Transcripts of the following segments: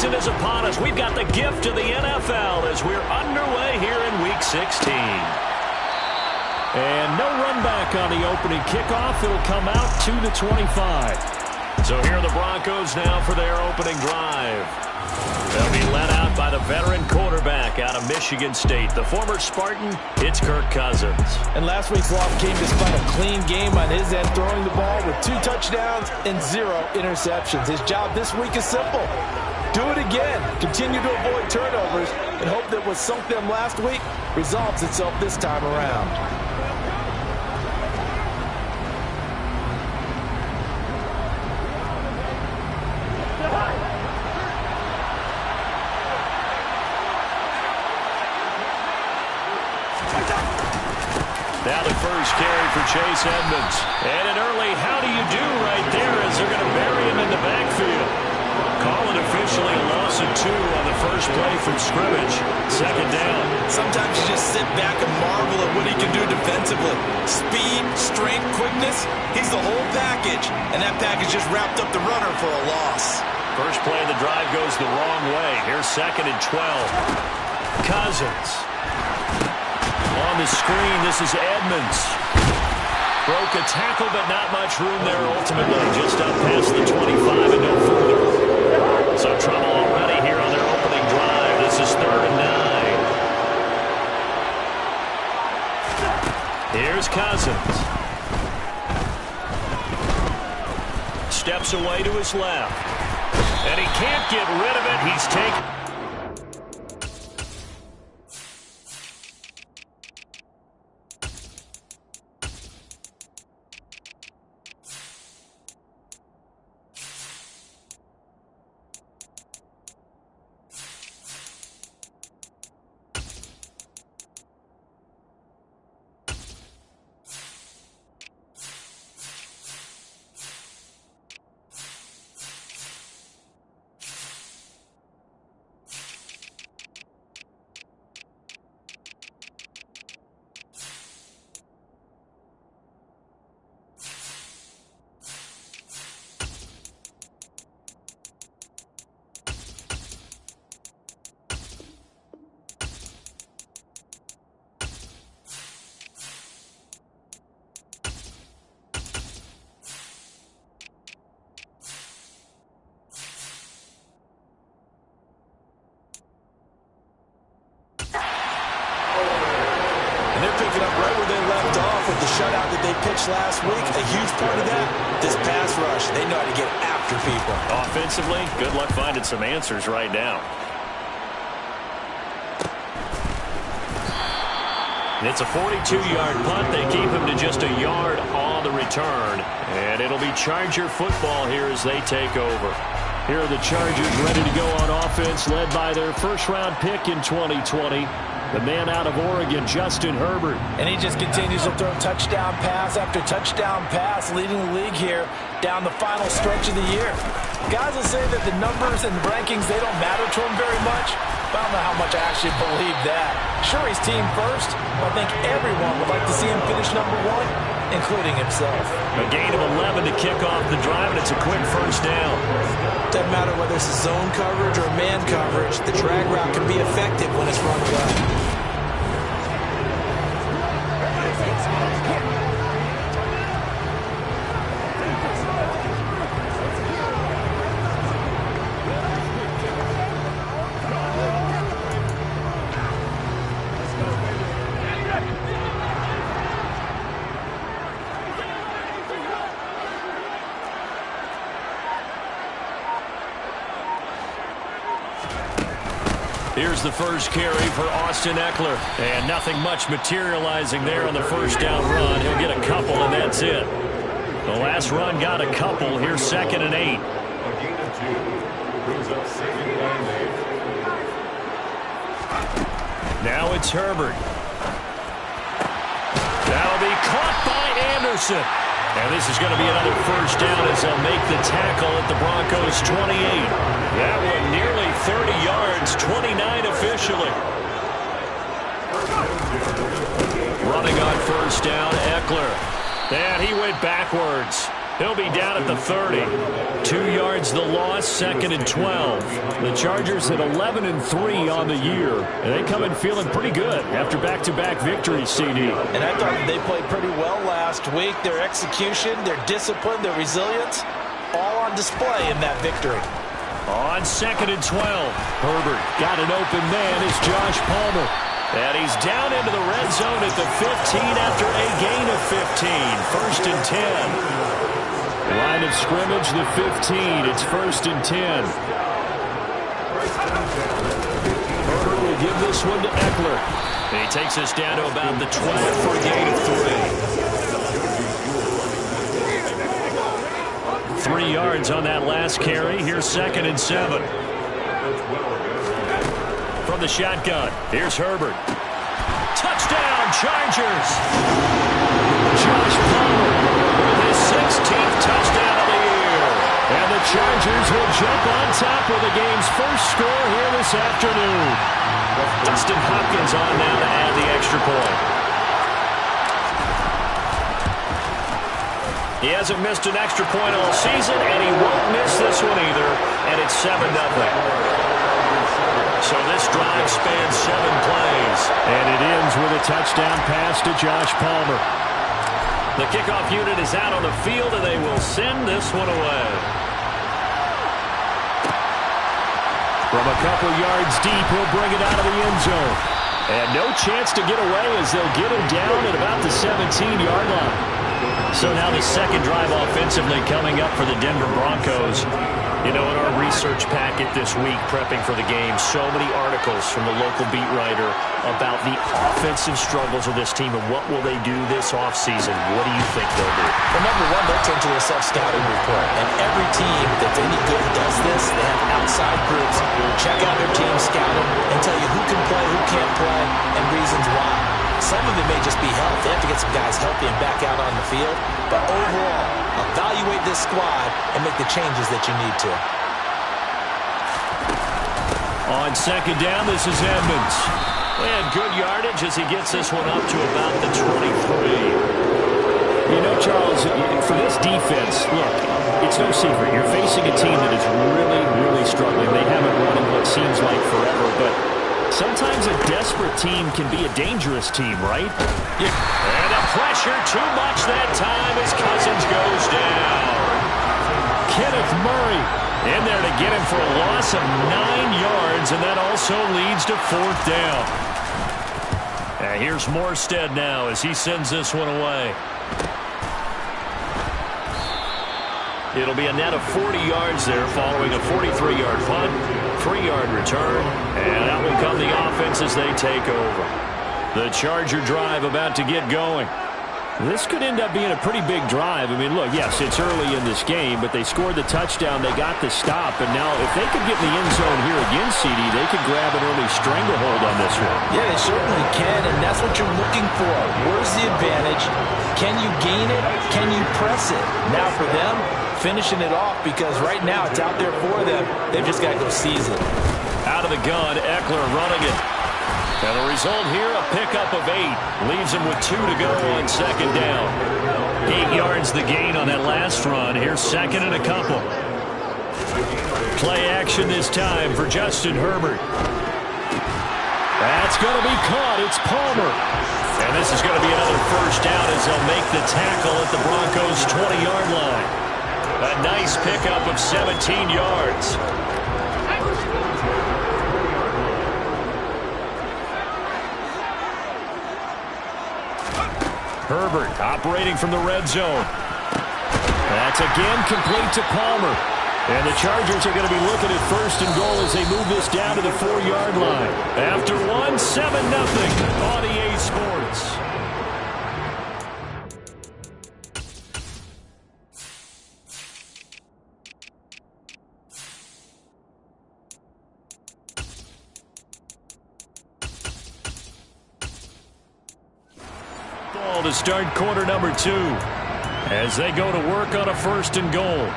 season is upon us. We've got the gift of the NFL as we're underway here in Week 16. And no run back on the opening kickoff. It'll come out to the 25. So here are the Broncos now for their opening drive. They'll be led out by the veteran quarterback out of Michigan State. The former Spartan, it's Kirk Cousins. And last week's loss came despite a clean game on his end, throwing the ball with 2 touchdowns and 0 interceptions. His job this week is simple. Do it again. Continue to avoid turnovers and hope that what sunk them last week resolves itself this time around. Now the first carry for Chase Edmonds. And an early how do you do right there as they're going to bury him in the backfield. Call it officially a loss of 2 on the first play from scrimmage. Second down. Sometimes you just sit back and marvel at what he can do defensively. Speed, strength, quickness. He's the whole package. And that package just wrapped up the runner for a loss. First play of the drive goes the wrong way. Here's 2nd and 12. Cousins. On the screen, this is Edmonds. Broke a tackle, but not much room there ultimately. Just up past the 25 and no further. So trouble already here on their opening drive. This is 3rd and 9. Here's Cousins. Steps away to his left. And he can't get rid of it. He's taken. Shutout that they pitched last week, a huge part of that, this pass rush. They know how to get after people. Offensively, good luck finding some answers right now. It's a 42-yard punt. They keep him to just a yard on the return. And it'll be Charger football here as they take over. Here are the Chargers ready to go on offense, led by their first-round pick in 2020. The man out of Oregon, Justin Herbert. And he just continues to throw touchdown pass after touchdown pass, leading the league here down the final stretch of the year. Guys will say that the numbers and rankings, they don't matter to him very much. But I don't know how much I actually believe that. Sure, he's team first, but I think everyone would like to see him finish #1, including himself. A gain of 11 to kick off the drive, and it's a quick first down. Doesn't matter whether it's zone coverage or man coverage, the drag route can be effective when it's run well. Here's the first carry for Austin Eckler. And nothing much materializing there on the first down run. He'll get a couple, and that's it. The last run got a couple. Here's 2nd and 8. Now it's Herbert. That'll be caught by Anderson. And this is going to be another first down as they'll make the tackle at the Broncos' 28. That one nearly 30 yards, 29 officially. Running on first down, Eckler. And he went backwards. He'll be down at the 30. 2 yards the loss, 2nd and 12. The Chargers at 11-3 on the year. And they come in feeling pretty good after back-to-back victories, CD. And I thought they played pretty well last week. Their execution, their discipline, their resilience, all on display in that victory. On 2nd and 12, Herbert got an open man as Josh Palmer. And he's down into the red zone at the 15 after a gain of 15. 1st and 10. Line of scrimmage, the 15. It's 1st and 10. Herbert will give this one to Eckler. And he takes us down to about the 12 for a gain of 3. 3 yards on that last carry. Here's 2nd and 7. From the shotgun, here's Herbert. Touchdown, Chargers! Josh Palmer with his 16th touchdown of the year. And the Chargers will jump on top with the game's first score here this afternoon. Dustin Hopkins on now to add the extra point. He hasn't missed an extra point all season, and he won't miss this one either. And it's 7-0. So this drive spans 7 plays. And it ends with a touchdown pass to Josh Palmer. The kickoff unit is out on the field, and they will send this one away. From a couple yards deep, he'll bring it out of the end zone. And no chance to get away as they'll get him down at about the 17-yard line. So now the second drive offensively coming up for the Denver Broncos. You know, in our research packet this week, prepping for the game, so many articles from the local beat writer about the offensive struggles of this team and what will they do this offseason. What do you think they'll do? Well, number one, they'll turn to their self-scouting report. And every team that's any good does this. They have outside groups check out their team, scout them, and tell you who can play, who can't play, and reasons why. Some of it may just be health. They have to get some guys healthy and back out on the field. But overall, evaluate this squad and make the changes that you need to. On 2nd down, this is Edmonds. And good yardage as he gets this one up to about the 23. You know, Charles, for this defense, look, it's no secret. You're facing a team that is really, really struggling. They haven't won in what seems like forever, but sometimes a desperate team can be a dangerous team, right? Yeah. And the pressure too much that time as Cousins goes down. Kenneth Murray in there to get him for a loss of 9 yards, and that also leads to 4th down. And here's Morstead now as he sends this one away. It'll be a net of 40 yards there following a 43-yard punt, 3-yard return, and that will come the offense as they take over. The Charger drive about to get going. This could end up being a pretty big drive. I mean, look, yes, it's early in this game, but they scored the touchdown. They got the stop, and now if they could get in the end zone here again, CD, they could grab an early stranglehold on this one. Yeah, they certainly can, and that's what you're looking for. Where's the advantage? Can you gain it? Can you press it? Now for them, finishing it off, because right now it's out there for them. They've just got to go seize it. Out of the gun, Eckler running it. And the result here, a pickup of 8. Leaves him with 2 to go on 2nd down. 8 yards the gain on that last run. Here's 2nd and a couple. Play action this time for Justin Herbert. That's going to be caught. It's Palmer. And this is going to be another 1st down as they'll make the tackle at the Broncos' 20-yard line. A nice pickup of 17 yards. Herbert operating from the red zone. That's again complete to Palmer. And the Chargers are going to be looking at 1st and goal as they move this down to the 4-yard line. After 1, 7-0 on EA Sports. Ball to start quarter number 2 as they go to work on a 1st and goal.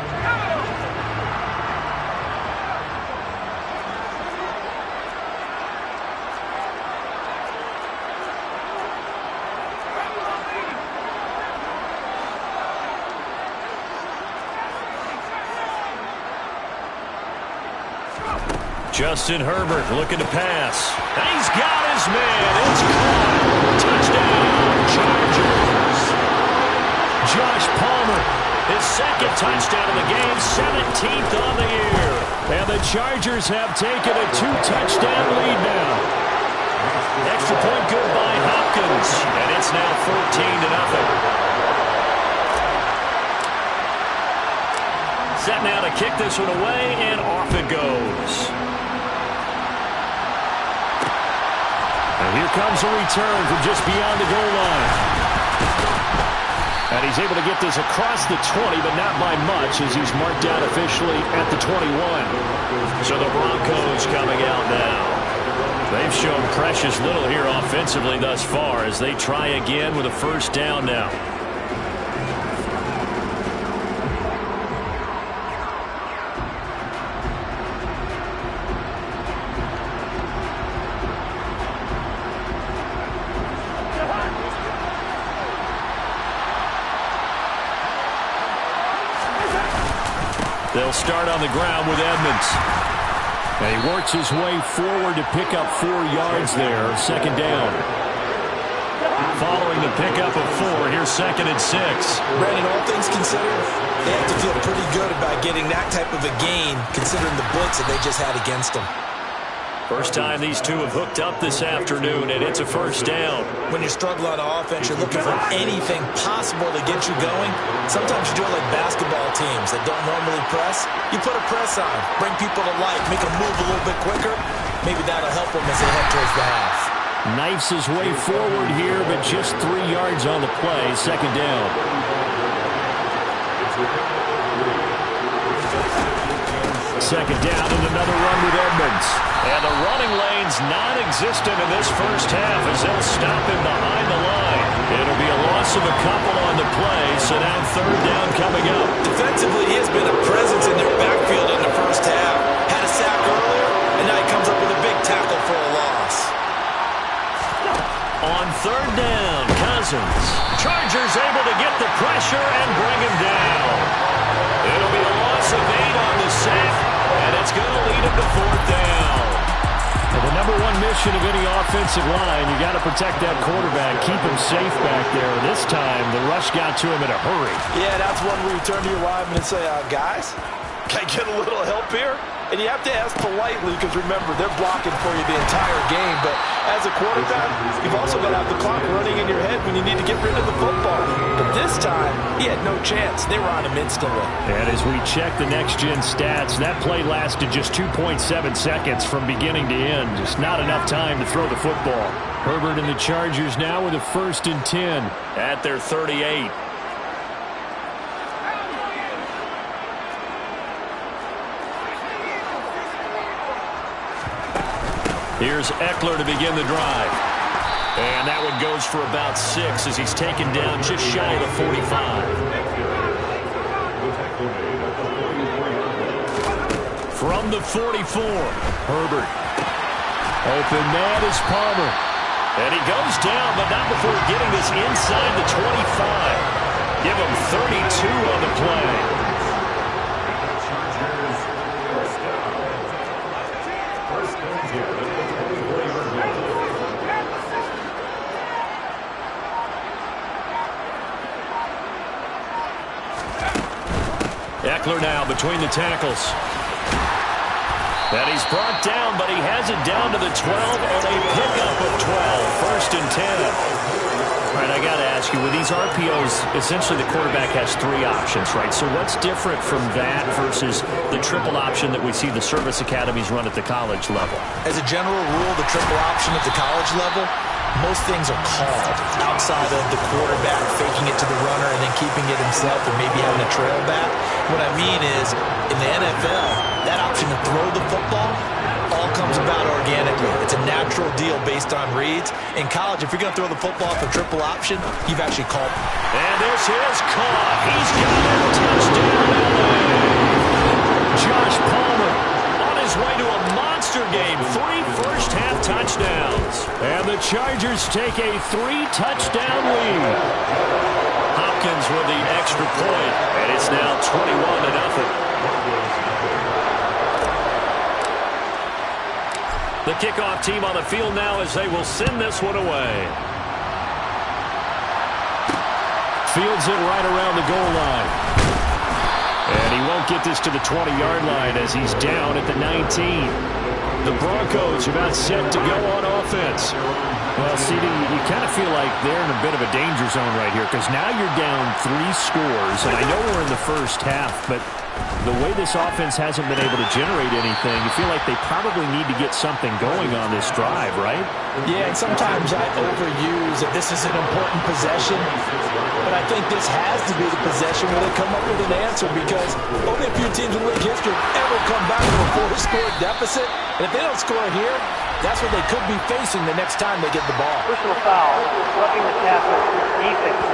Justin Herbert looking to pass. And he's got his man. It's caught. Touchdown, Chargers. Josh Palmer, his second touchdown of the game, 17th on the year. And the Chargers have taken a 2-touchdown lead now. Extra point good by Hopkins. And it's now 14-0. Set now to kick this one away, and off it goes. And here comes a return from just beyond the goal line. And he's able to get this across the 20, but not by much, as he's marked out officially at the 21. So the Broncos coming out now. They've shown precious little here offensively thus far as they try again with a first down now. They'll start on the ground with Edmonds. And he works his way forward to pick up 4 yards there. Second down. Following the pickup of 4, here's 2nd and 6. Brandon, all things considered, they have to feel pretty good about getting that type of a gain, considering the blitz that they just had against them. First time these two have hooked up this afternoon, and it's a first down. When you struggle on offense, you're looking for anything possible to get you going. Sometimes you do it like basketball teams that don't normally press. You put a press on, bring people to life, make them move a little bit quicker. Maybe that'll help them as they head towards the half. Knifes his way forward here, but just 3 yards on the play. Second down. Second down and another run with Edmonds. And the running lane's non-existent in this first half as they'll stop him behind the line. It'll be a loss of a couple on the play, so now third down coming up. Defensively, he has been a presence in their backfield in the first half. Had a sack earlier, and now he comes up with a big tackle for a loss. On third down, Cousins. Chargers able to get the pressure and bring him down. It'll be a loss of 8 on the sack, and it's going to lead him to fourth down. Well, the number one mission of any offensive line, you got to protect that quarterback, keep him safe back there. This time, the rush got to him in a hurry. Yeah, that's one where you turn to your lineman and say, guys, can I get a little help here? And you have to ask politely because, remember, they're blocking for you the entire game. But as a quarterback, you've also got to have the clock running in your head when you need to get rid of the football. But this time, he had no chance. They were on him instantly. And as we check the next-gen stats, that play lasted just 2.7 seconds from beginning to end. Just not enough time to throw the football. Herbert and the Chargers now with a 1st and 10 at their 38. Here's Eckler to begin the drive. And that one goes for about 6 as he's taken down just shy of the 45. From the 44, Herbert. Open man is Palmer. And he goes down, but not before getting this inside the 25. Give him 32 on the play. Eckler now between the tackles. And he's brought down, but he has it down to the 12 on a pickup of 12. 1st and 10. All right, I got to ask you, with these RPOs, essentially the quarterback has 3 options, right? So what's different from that versus the triple option that we see the service academies run at the college level? As a general rule, the triple option at the college level, most things are called outside of the quarterback faking it to the runner and then keeping it himself and maybe having a trail back. What I mean is, in the NFL, that option to throw the football all comes about organically. It's a natural deal based on reads. In college, if you're going to throw the football for triple option, you've actually called. And this is caught. He's got it. Touchdown, LA. Josh Palmer on his way to a monster game. 3 first-half touchdowns. And the Chargers take a 3-touchdown lead. Hopkins with the extra point, and it's now 21-0. The kickoff team on the field now as they will send this one away. Fields it right around the goal line. And he won't get this to the 20-yard line as he's down at the 19. The Broncos are about set to go on offense. Well, CD, you kind of feel like they're in a bit of a danger zone right here because now you're down 3 scores. And I know we're in the first half, but the way this offense hasn't been able to generate anything, you feel like they probably need to get something going on this drive, right? Yeah, and sometimes I overuse that this is an important possession, but I think this has to be the possession where they come up with an answer because only a few teams in league history have ever come back from a 4-score deficit, and if they don't score here, that's what they could be facing the next time they get the ball. Personal foul, roughing the tackle, defense.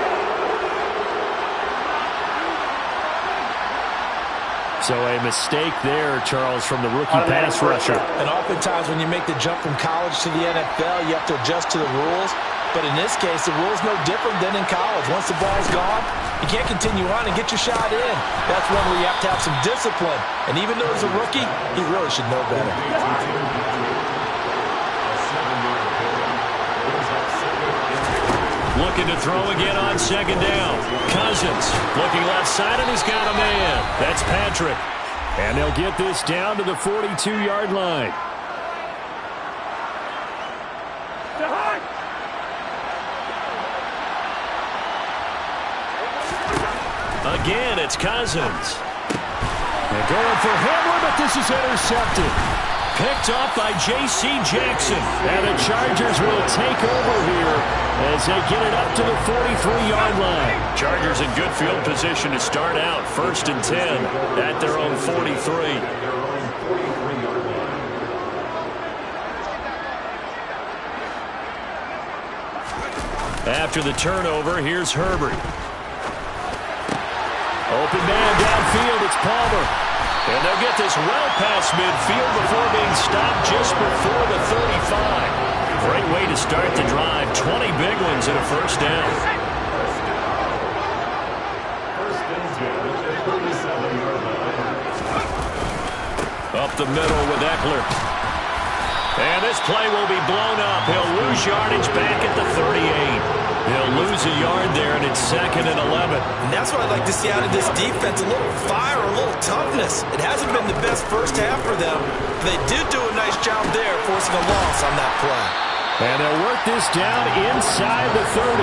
So a mistake there, Charles, from the rookie pass rusher. And oftentimes when you make the jump from college to the NFL, you have to adjust to the rules. But in this case, the rule's no different than in college. Once the ball's gone, you can't continue on and get your shot in. That's one where you have to have some discipline. And even though he's a rookie, he really should know better. Looking to throw again on second down. Cousins looking left side, and he's got a man. That's Patrick. And they'll get this down to the 42-yard line. Again, it's Cousins. They're going for Hamler, but this is intercepted. Picked off by J.C. Jackson. And the Chargers will take over here as they get it up to the 43-yard line. Chargers in good field position to start out. 1st and 10 at their own 43. After the turnover, here's Herbert. Open man downfield, it's Palmer. And they'll get this well past midfield before being stopped just before the 35. Great way to start the drive. 20 big ones and a first down. Up the middle with Eckler. And this play will be blown up. He'll lose yardage back at the 38. He'll lose a yard there, and it's 2nd and 11. And that's what I'd like to see out of this defense, a little fire, a little toughness. It hasn't been the best first half for them, but they did do a nice job there, forcing a loss on that play. And they'll work this down inside the 30.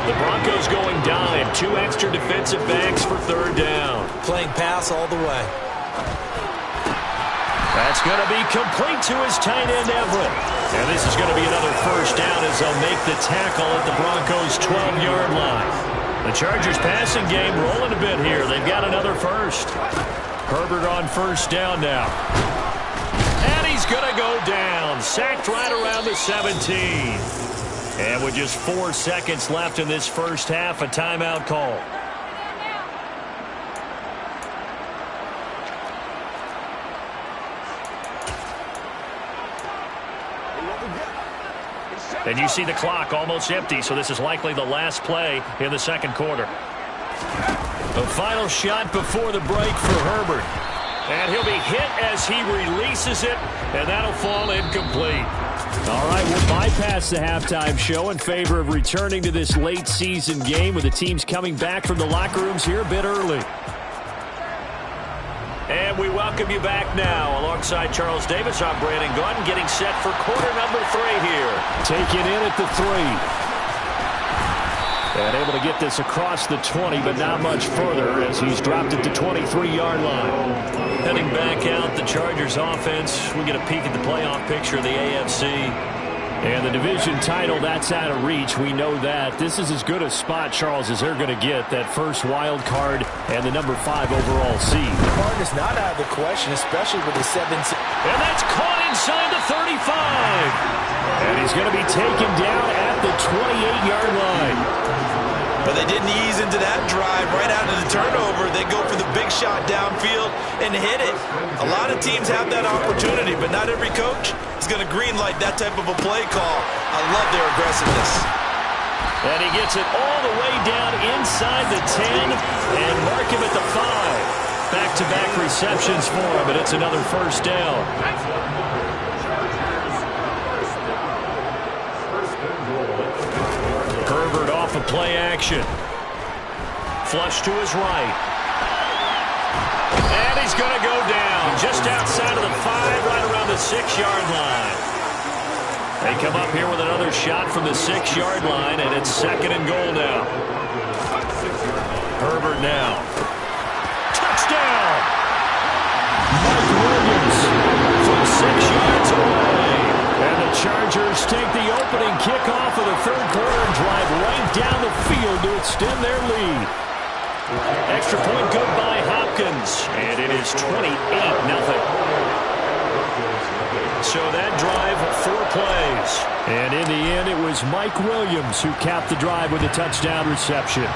The Broncos going dime. 2 extra defensive backs for 3rd down. Playing pass all the way. That's going to be complete to his tight end, Everett. And this is going to be another first down as they'll make the tackle at the Broncos' 12-yard line. The Chargers passing game rolling a bit here. They've got another first. Herbert on first down now. And he's going to go down. Sacked right around the 17. And with just 4 seconds left in this first half, a timeout call. And you see the clock almost empty, so this is likely the last play in the second quarter. The final shot before the break for Herbert. And he'll be hit as he releases it, and that'll fall incomplete. All right, we'll bypass the halftime show in favor of returning to this late season game with the teams coming back from the locker rooms here a bit early. And we welcome you back now. Alongside Charles Davis, I'm Brandon Gaudin, getting set for quarter number 3 here. Taken in at the 3. And able to get this across the 20, but not much further as he's dropped it to 23-yard line. Heading back out, the Chargers offense. We get a peek at the playoff picture of the AFC. And the division title, that's out of reach. We know that. This is as good a spot, Charles, as they're going to get. That first wild card and the number 5 overall seed. Martin is not out of the question, especially with the 7. And that's caught inside the 35. And he's going to be taken down at the 28-yard line. But they didn't ease into that drive right out of the turnover. They go for the big shot downfield and hit it. A lot of teams have that opportunity, but not every coach is going to greenlight that type of a play call. I love their aggressiveness. And he gets it all the way down inside the 10 and mark him at the 5. Back-to-back receptions for him, and it's another first down. Herbert off of play action. Flush to his right. And he's going to go down just outside of the 5, right around the 6-yard line. They come up here with another shot from the 6-yard line, and it's 2nd and goal now. Herbert now. Touchdown! Mike Williams from 6 yards away. And the Chargers take the opening kickoff of the 3rd quarter and drive right down the field to extend their lead. Extra point good by Hopkins, and it is 28-0. So that drive, 4 plays. And in the end, it was Mike Williams who capped the drive with a touchdown reception.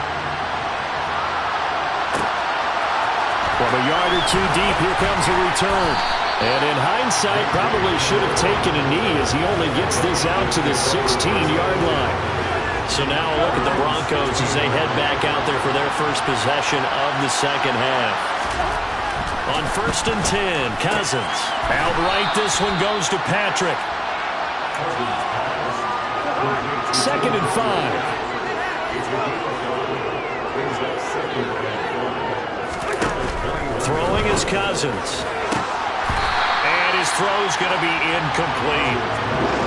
From a yard or 2 deep, here comes a return. And in hindsight, probably should have taken a knee as he only gets this out to the 16-yard line. So now a look at the Broncos as they head back out there for their first possession of the second half. On 1st and 10, Cousins. Outright, this one goes to Patrick. 2nd and 5. Throwing is Cousins. And his throw's going to be incomplete.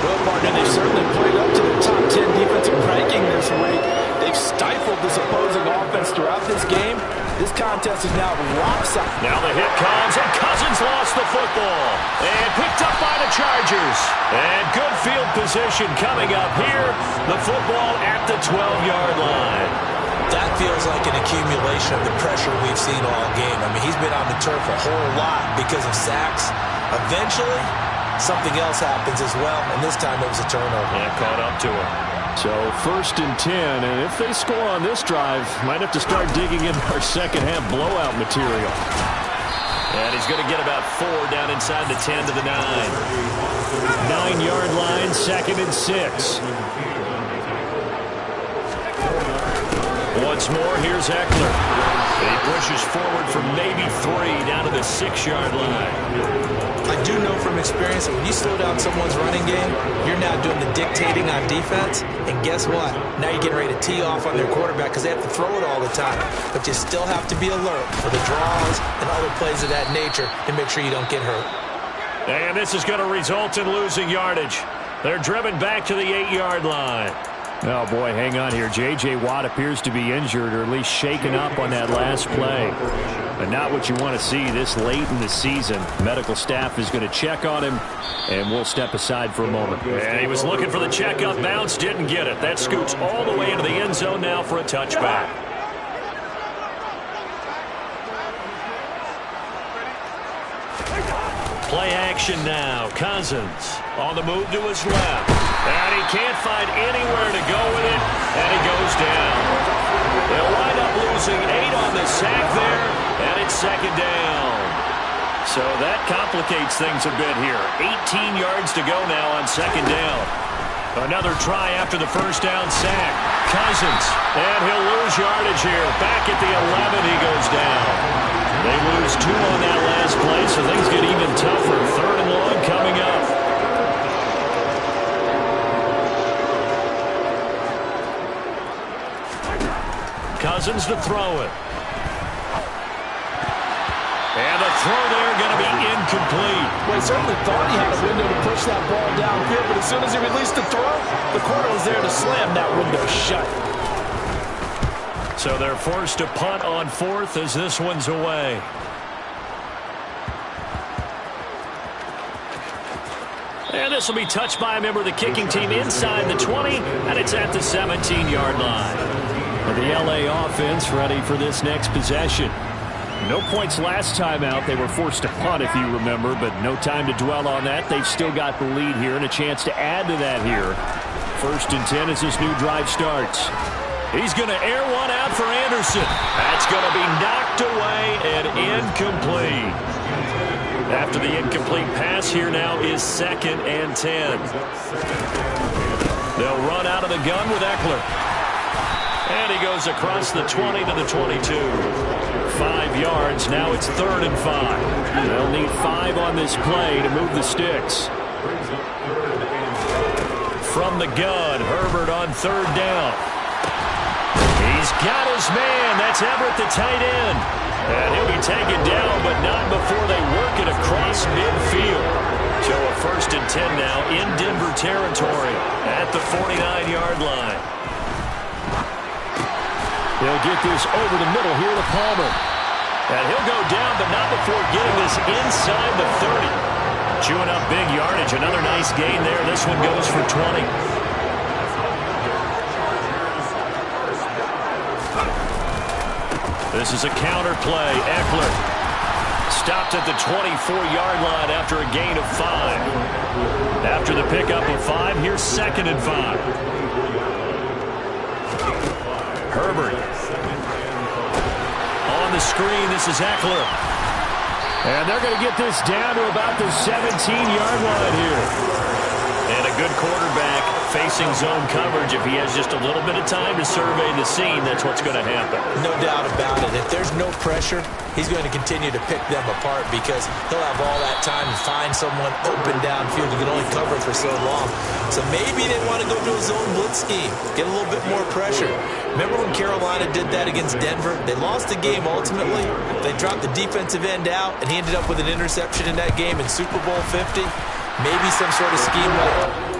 Well, partner, they've certainly played up to the top 10 defensive ranking this week. They've stifled this opposing offense throughout this game. This contest is now lopsided. Now the hit comes, and Cousins lost the football. And picked up by the Chargers. And good field position coming up here. The football at the 12-yard line. That feels like an accumulation of the pressure we've seen all game. I mean, he's been on the turf a whole lot because of sacks. Eventually, something else happens as well, and this time it was a turnover. And it caught up to him. So 1st and 10, and if they score on this drive, might have to start digging into our second half blowout material. And he's going to get about 4 down inside the 10 to the 9. 9-yard line, 2nd and 6. Once more, here's Eckler. And he pushes forward for maybe 3 down to the 6-yard line. I do know from experience that when you slow down someone's running game, you're now doing the dictating on defense. And guess what? Now you're getting ready to tee off on their quarterback because they have to throw it all the time. But you still have to be alert for the draws and other plays of that nature to make sure you don't get hurt. And this is going to result in losing yardage. They're driven back to the 8-yard line. Oh, boy, hang on here. J.J. Watt appears to be injured or at least shaken up on that last play. But not what you want to see this late in the season. Medical staff is going to check on him, and we'll step aside for a moment. And he was looking for the checkup bounce, didn't get it. That scoots all the way into the end zone now for a touchback. Play action now. Cousins on the move to his left. And he can't find anywhere to go with it, and he goes down. They'll wind up losing 8 on the sack there, and it's 2nd down. So that complicates things a bit here. 18 yards to go now on 2nd down. Another try after the first down sack. Cousins, and he'll lose yardage here. Back at the 11, he goes down. They lose 2 on that last play, so things get even tougher. 3rd and long coming up. Cousins to throw it. And the throw there going to be incomplete. Well, he certainly thought he had a window to push that ball downfield, but as soon as he released the throw, the corner was there to slam that window shut. So they're forced to punt on 4th as this one's away. And this will be touched by a member of the kicking team inside the 20, and it's at the 17-yard line. The L.A. offense ready for this next possession. No points last time out. They were forced to punt, if you remember, but no time to dwell on that. They've still got the lead here and a chance to add to that here. 1st and 10 as this new drive starts. He's going to air one out for Anderson. That's going to be knocked away and incomplete. After the incomplete pass, here now is 2nd and 10. They'll run out of the gun with Eckler. And he goes across the 20 to the 22. 5 yards. Now it's 3rd and 5. They'll need 5 on this play to move the sticks. From the gun, Herbert on 3rd down. He's got his man. That's Everett, the tight end. And he'll be taken down, but not before they work it across midfield. So a 1st and 10 now in Denver territory at the 49-yard line. They'll get this over the middle here to Palmer. And he'll go down, but not before getting this inside the 30. Chewing up big yardage. Another nice gain there. This one goes for 20. This is a counter play. Eckler stopped at the 24-yard line after a gain of 5. After the pickup of 5, here's 2nd and 5. Herbert. On the screen, this is Eckler. And they're going to get this down to about the 17-yard line here. And a good quarterback facing zone coverage. If he has just a little bit of time to survey the scene, that's what's going to happen. No doubt about it. If there's no pressure, he's going to continue to pick them apart because he'll have all that time to find someone open downfield. He can only cover for so long. So maybe they want to go to a zone blitz scheme, get a little bit more pressure. Remember when Carolina did that against Denver? They lost the game ultimately. They dropped the defensive end out, and he ended up with an interception in that game in Super Bowl 50. Maybe some sort of scheme like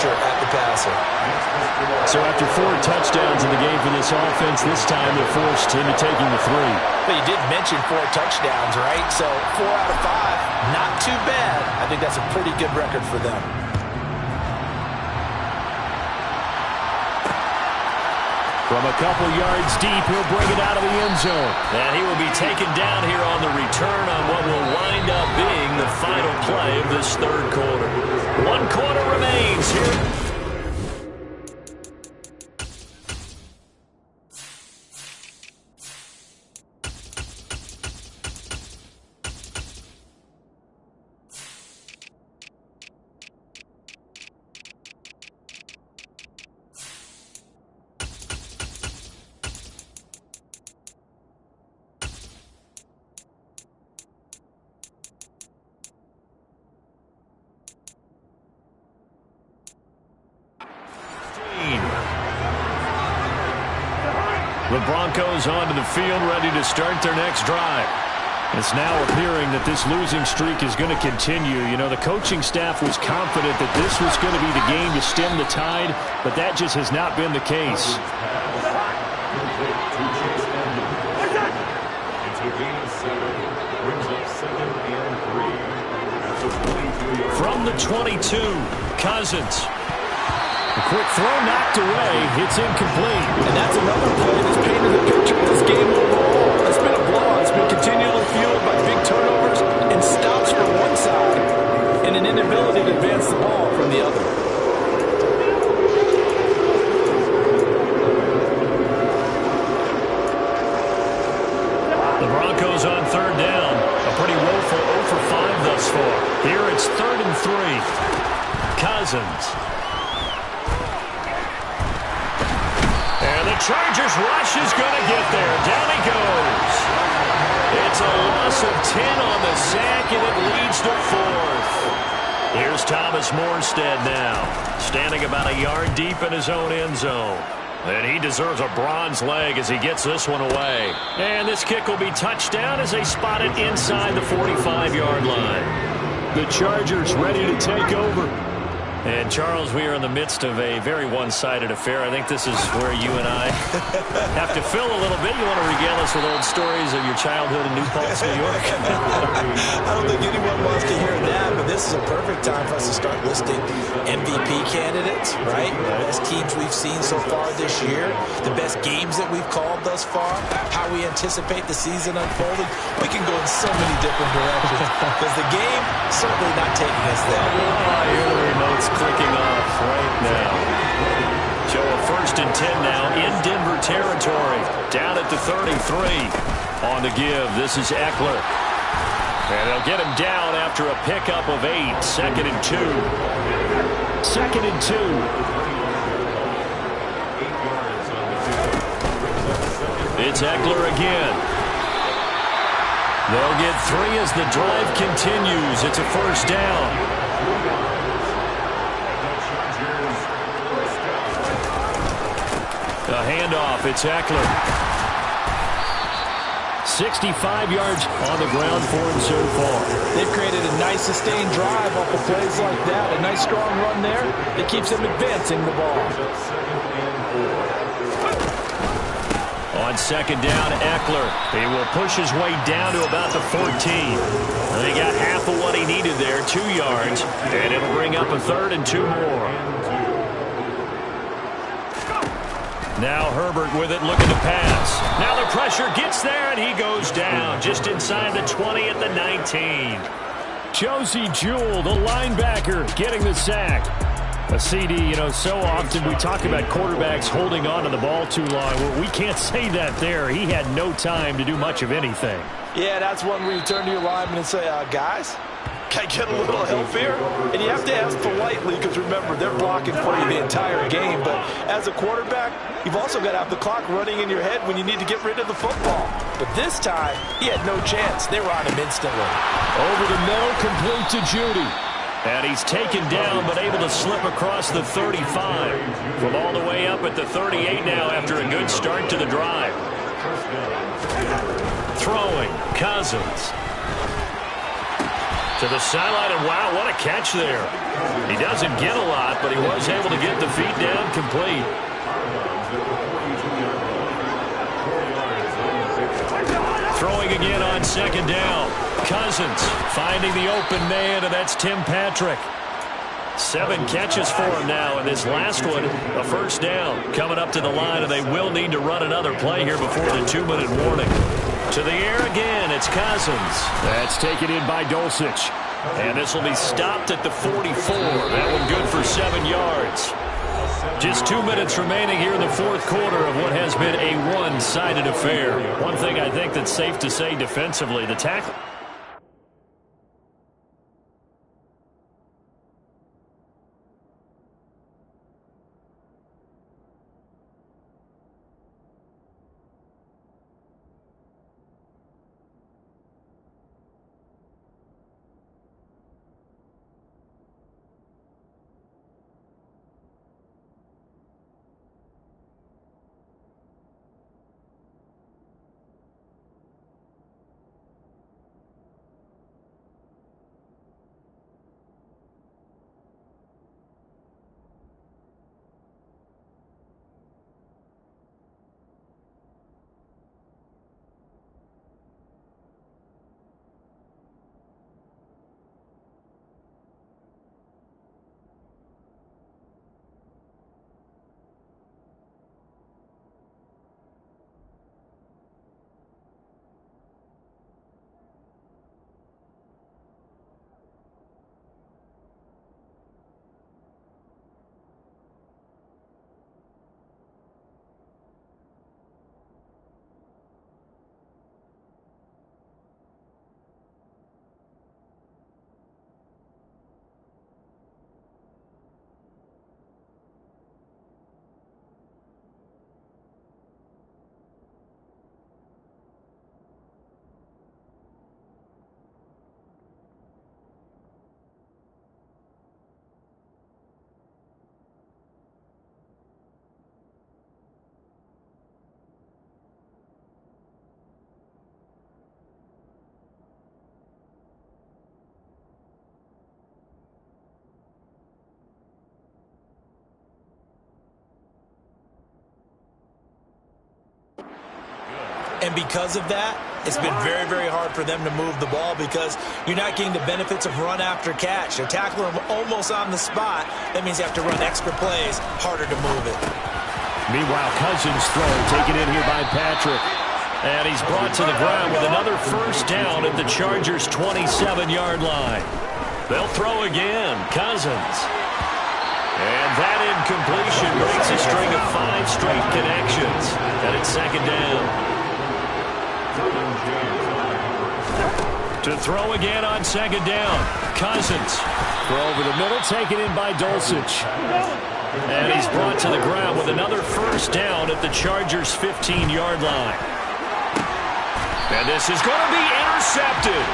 at the passer. So after 4 touchdowns in the game for this offense, this time they're forced into taking the 3. But you did mention 4 touchdowns, right? So 4 out of 5, not too bad. I think that's a pretty good record for them. From a couple yards deep, he'll bring it out of the end zone. And he will be taken down here on the return on what will play of this third quarter. 1 quarter remains here. The Broncos onto the field, ready to start their next drive. It's now appearing that this losing streak is going to continue. You know, the coaching staff was confident that this was going to be the game to stem the tide, but that just has not been the case. From the 22, Cousins. A quick throw knocked away. It's incomplete. And that's another play that's painted the picture of this game overall. It's been a blowout. It's been continually fueled by big turnovers and stops from one side and an inability to advance the ball from the other. The Broncos on third down. A pretty woeful 0 for 5 thus far. Here it's 3rd and 3. Cousins. The Chargers rush is going to get there. Down he goes. It's a loss of 10 on the sack, and it leads to 4th. Here's Thomas Morstead now, standing about a yard deep in his own end zone. And he deserves a bronze leg as he gets this one away. And this kick will be touchdown as they spot it inside the 45-yard line. The Chargers ready to take over. And, Charles, we are in the midst of a very one-sided affair. I think this is where you and I have to fill a little bit. You want to regale us with old stories of your childhood in New Paltz, New York? I don't think anyone wants to hear that, but this is a perfect time for us to start listing MVP candidates, right? The best teams we've seen so far this year, the best games that we've called thus far, how we anticipate the season unfolding. We can go in so many different directions because the game certainly not taking us there. I hear the remotes clicking off right now. So a 1st and 10 now in Denver territory. Down at the 33. On the give, this is Eckler. And they'll get him down after a pickup of 8. 2nd and 2. 2nd and 2. It's Eckler again. They'll get 3 as the drive continues. It's a 1st down. A handoff, it's Eckler. 65 yards on the ground for him so far. They've created a nice sustained drive off of plays like that. A nice strong run there that keeps them advancing the ball. On 2nd down, Eckler. He will push his way down to about the 14. And he got half of what he needed there, 2 yards. And it'll bring up a 3rd and 2 more. Now Herbert with it, looking to pass. Now the pressure gets there, and he goes down just inside the 20 at the 19. Josey Jewell, the linebacker, getting the sack. A CD, you know, so often we talk about quarterbacks holding on to the ball too long. Well, we can't say that there. He had no time to do much of anything. Yeah, that's one where you turn to your lineman and say, guys, can I get a little help here? And you have to ask politely because, remember, they're blocking for you the entire game. But as a quarterback, you've also got to have the clock running in your head when you need to get rid of the football. But this time, he had no chance. They were on him instantly. Over the middle, complete to Judy. And he's taken down but able to slip across the 35. From all the way up at the 38 now after a good start to the drive. Throwing, Cousins. To the sideline, and wow, what a catch there. He doesn't get a lot, but he was able to get the feet down complete. Throwing again on 2nd down. Cousins finding the open man, and that's Tim Patrick. 7 catches for him now, and this last one, a 1st down. Coming up to the line, and they will need to run another play here before the 2-minute warning. To the air again, it's Cousins. That's taken in by Dulcich. And this will be stopped at the 44. That one good for 7 yards. Just 2 minutes remaining here in the fourth quarter of what has been a one-sided affair. One thing I think that's safe to say defensively, the tackle. And because of that, it's been very, very hard for them to move the ball because you're not getting the benefits of run after catch. They're tackling them almost on the spot. That means you have to run extra plays, harder to move it. Meanwhile, Cousins throw taken in here by Patrick. And he's brought to the ground with another first down at the Chargers' 27-yard line. They'll throw again. Cousins. And that incompletion breaks a string of 5 straight connections. And it's second down. To throw again on second down. Cousins. Throw over the middle, taken in by Dulcich. And he's brought to the ground with another first down at the Chargers' 15-yard line. And this is going to be intercepted.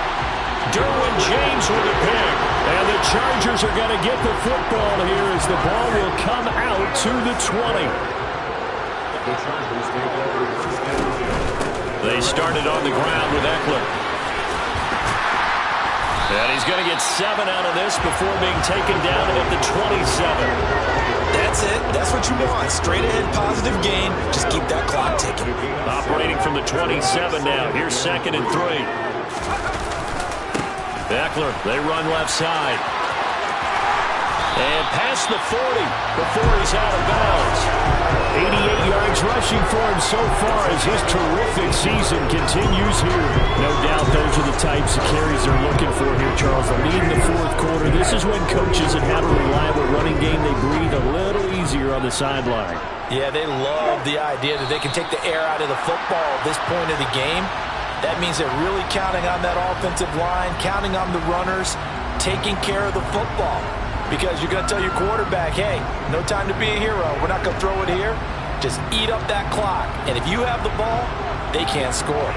Derwin James with a pick. And the Chargers are going to get the football here as the ball will come out to the 20. They started on the ground with Eckler. And he's going to get 7 out of this before being taken down at the 27. That's it. That's what you want. Straight ahead, positive gain. Just keep that clock ticking. Operating from the 27 now. Here's second and 3. Eckler, they run left side. And past the 40 before he's out of bounds. 88 yards rushing for him so far as his terrific season continues here. No doubt those are the types of carries they're looking for here, Charles. The lead in the fourth quarter. This is when coaches that have a reliable running game, they breathe a little easier on the sideline. Yeah, they love the idea that they can take the air out of the football at this point of the game. That means they're really counting on that offensive line, counting on the runners, taking care of the football. Because you're going to tell your quarterback, hey, no time to be a hero. We're not going to throw it here. Just eat up that clock. And if you have the ball, they can't score.